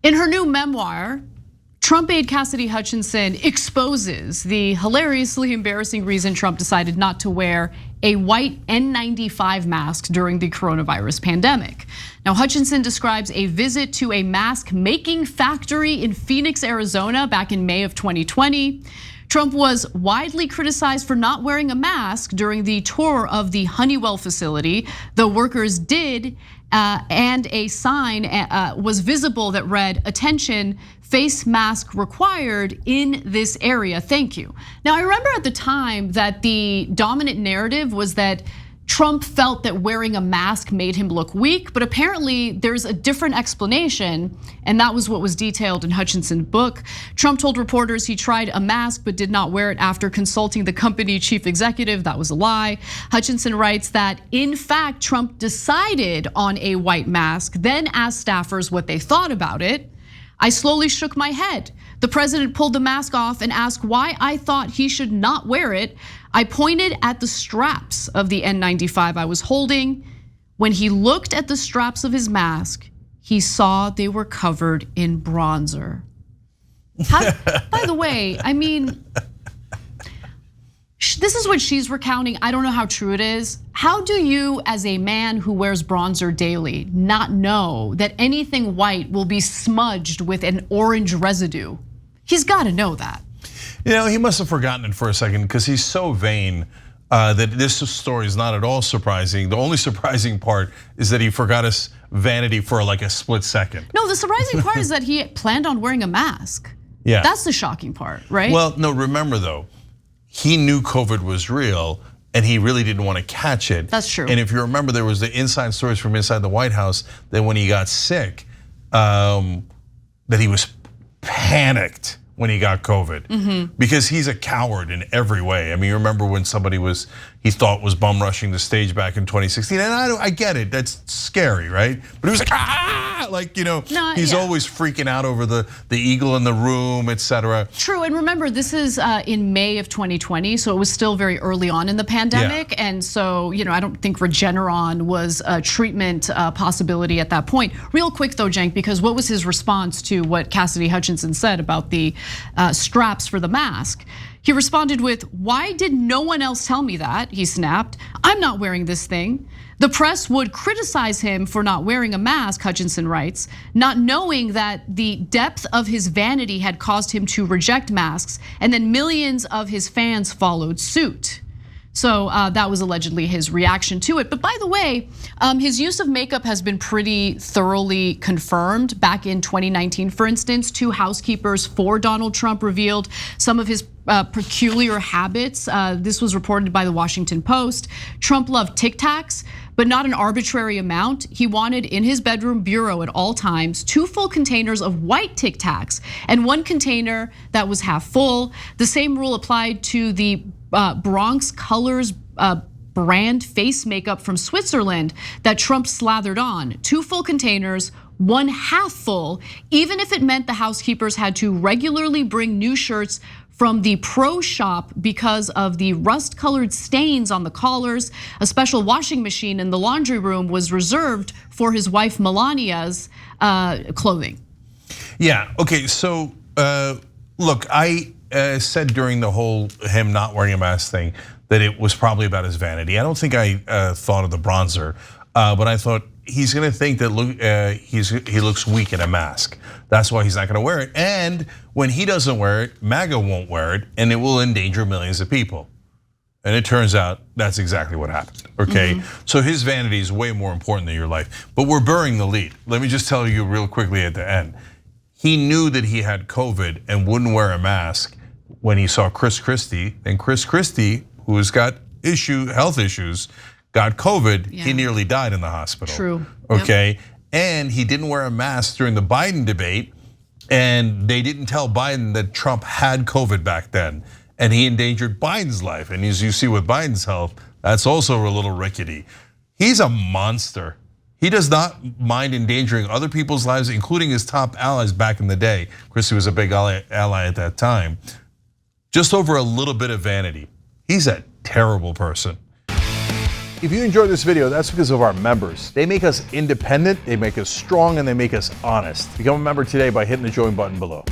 In her new memoir, Trump aide Cassidy Hutchinson exposes the hilariously embarrassing reason Trump decided not to wear a white N95 mask during the coronavirus pandemic. Now, Hutchinson describes a visit to a mask making factory in Phoenix, Arizona back in May of 2020. Trump was widely criticized for not wearing a mask during the tour of the Honeywell facility. The workers did, and a sign was visible that read, "Attention, face mask required in this area, thank you." Now, I remember at the time that the dominant narrative was that Trump felt that wearing a mask made him look weak, but apparently there's a different explanation, and that was what was detailed in Hutchinson's book. Trump told reporters he tried a mask but did not wear it after consulting the company chief executive. That was a lie. Hutchinson writes that, in fact, Trump decided on a white mask, then asked staffers what they thought about it. "I slowly shook my head. The president pulled the mask off and asked why I thought he should not wear it. I pointed at the straps of the N95 I was holding. When he looked at the straps of his mask, he saw they were covered in bronzer." By the way, I mean, this is what she's recounting. I don't know how true it is. How do you, as a man who wears bronzer daily, not know that anything white will be smudged with an orange residue? He's gotta know that. You know, he must have forgotten it for a second because he's so vain that this story is not at all surprising. The only surprising part is that he forgot his vanity for like a split second. No, the surprising part is that he planned on wearing a mask. Yeah. That's the shocking part, right? Well, no, remember though, he knew COVID was real and he really didn't want to catch it. That's true. And if you remember, there was the inside stories from inside the White House that when he got sick, that he was panicked when he got COVID, because he's a coward in every way. I mean, you remember when somebody he thought was bum rushing the stage back in 2016, and I get it, that's scary, right? But he was like, he's always freaking out over the eagle in the room, etc. True, and remember, this is in May of 2020, so it was still very early on in the pandemic, and so I don't think Regeneron was a treatment possibility at that point. Real quick though, Cenk, because what was his response to what Cassidy Hutchinson said about the straps for the mask? He responded with, "Why did no one else tell me that?" He snapped. "I'm not wearing this thing." The press would criticize him for not wearing a mask, Hutchinson writes, not knowing that the depth of his vanity had caused him to reject masks, and then millions of his fans followed suit. So that was allegedly his reaction to it. But by the way, his use of makeup has been pretty thoroughly confirmed. Back in 2019, for instance, 2 housekeepers for Donald Trump revealed some of his peculiar habits. This was reported by the Washington Post. Trump loved Tic Tacs, but not an arbitrary amount. He wanted in his bedroom bureau at all times 2 full containers of white Tic Tacs and 1 container that was half full. The same rule applied to the Bronx Colors brand face makeup from Switzerland that Trump slathered on. 2 full containers, 1 half full, even if it meant the housekeepers had to regularly bring new shirts from the pro shop because of the rust-colored stains on the collars. A special washing machine in the laundry room was reserved for his wife Melania's clothing. Yeah, okay, so look, I said during the whole him not wearing a mask thing that it was probably about his vanity. I don't think I thought of the bronzer, but I thought he's gonna think that he looks weak in a mask. That's why he's not gonna wear it. And when he doesn't wear it, MAGA won't wear it, and it will endanger millions of people. And it turns out that's exactly what happened, okay? So his vanity is way more important than your life. But we're burying the lead. Let me just tell you real quickly at the end. He knew that he had COVID and wouldn't wear a mask when he saw Chris Christie. And Chris Christie, who's got health issues, got COVID. He nearly died in the hospital. True. Okay, and he didn't wear a mask during the Biden debate, and they didn't tell Biden that Trump had COVID back then, and he endangered Biden's life. And as you see with Biden's health, that's also a little rickety. He's a monster. He does not mind endangering other people's lives, including his top allies back in the day. Christie was a big ally at that time. Just over a little bit of vanity. He's a terrible person. If you enjoyed this video, that's because of our members. They make us independent, they make us strong, and they make us honest. Become a member today by hitting the join button below.